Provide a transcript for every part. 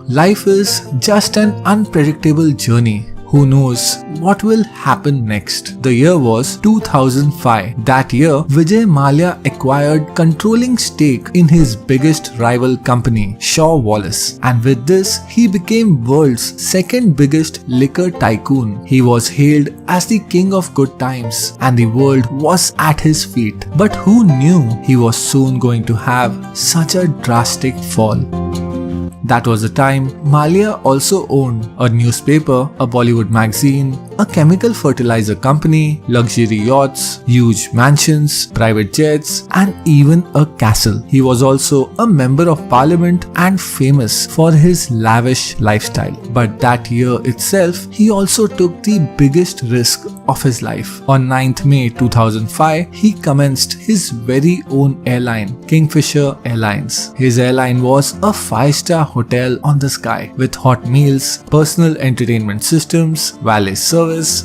Life is just an unpredictable journey. Who knows what will happen next? The year was 2005. That year, Vijay Mallya acquired controlling stake in his biggest rival company, Shaw Wallace. And with this, he became world's second biggest liquor tycoon. He was hailed as the king of good times and the world was at his feet. But who knew he was soon going to have such a drastic fall? That was the time Mallya also owned a newspaper, a Bollywood magazine, a chemical fertilizer company, luxury yachts, huge mansions, private jets, and even a castle. He was also a member of parliament and famous for his lavish lifestyle. But that year itself, he also took the biggest risk of his life. On 9th May 2005, he commenced his very own airline, Kingfisher Airlines. His airline was a 5-star hotel on the sky with hot meals, personal entertainment systems, valet service.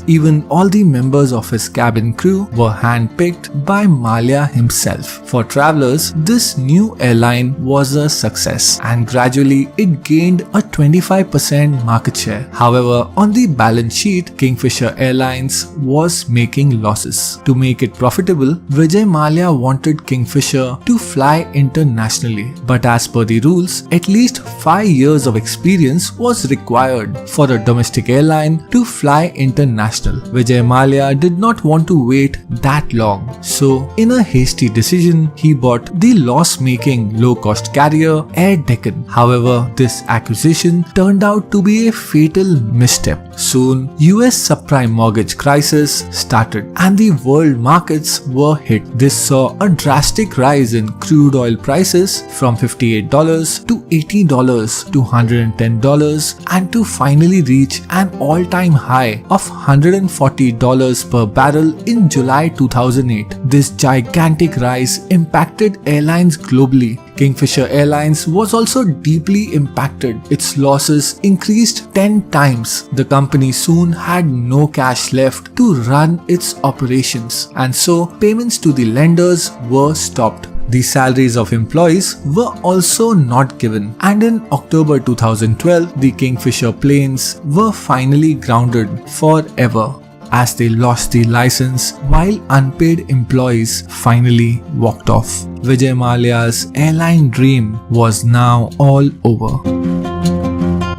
Even all the members of his cabin crew were handpicked by Mallya himself. For travelers, this new airline was a success and gradually it gained a 25% market share. However, on the balance sheet, Kingfisher Airlines was making losses. To make it profitable, Vijay Mallya wanted Kingfisher to fly internationally. But as per the rules, at least 5 years of experience was required for a domestic airline to fly international. Vijay Mallya did not want to wait that long. So, in a hasty decision, he bought the loss-making low-cost carrier Air Deccan. However, this acquisition turned out to be a fatal misstep. Soon, US subprime mortgage crisis started and the world markets were hit. This saw a drastic rise in crude oil prices from $58 to $80 to $110 and to finally reach an all-time high of $140 per barrel in July 2008. This gigantic rise impacted airlines globally. Kingfisher Airlines was also deeply impacted. Its losses increased 10 times. The company soon had no cash left to run its operations, and so payments to the lenders were stopped. The salaries of employees were also not given, and in October 2012, the Kingfisher planes were finally grounded forever as they lost the license while unpaid employees finally walked off. Vijay Mallya's airline dream was now all over.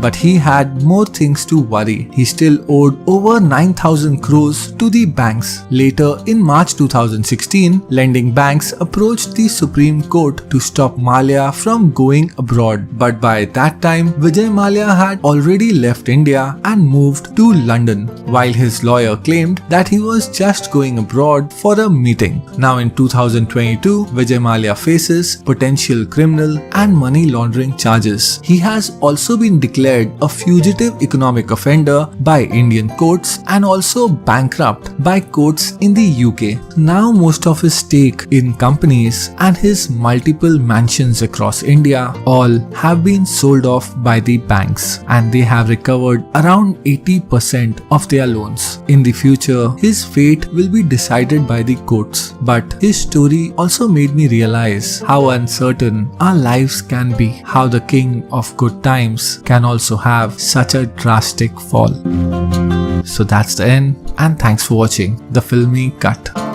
But he had more things to worry. He still owed over 9,000 crores to the banks. Later, in March 2016, lending banks approached the Supreme Court to stop Mallya from going abroad. But by that time, Vijay Mallya had already left India and moved to London, while his lawyer claimed that he was just going abroad for a meeting. Now in 2022, Vijay Mallya faces potential criminal and money laundering charges. He has also been declared a fugitive economic offender by Indian courts and also bankrupt by courts in the UK. Now most of his stake in companies and his multiple mansions across India all have been sold off by the banks and they have recovered around 80% of their loans. In the future, his fate will be decided by the courts. But his story also made me realize how uncertain our lives can be, how the king of good times can also have such a drastic fall. So that's the end, and thanks for watching the Filmy Cut.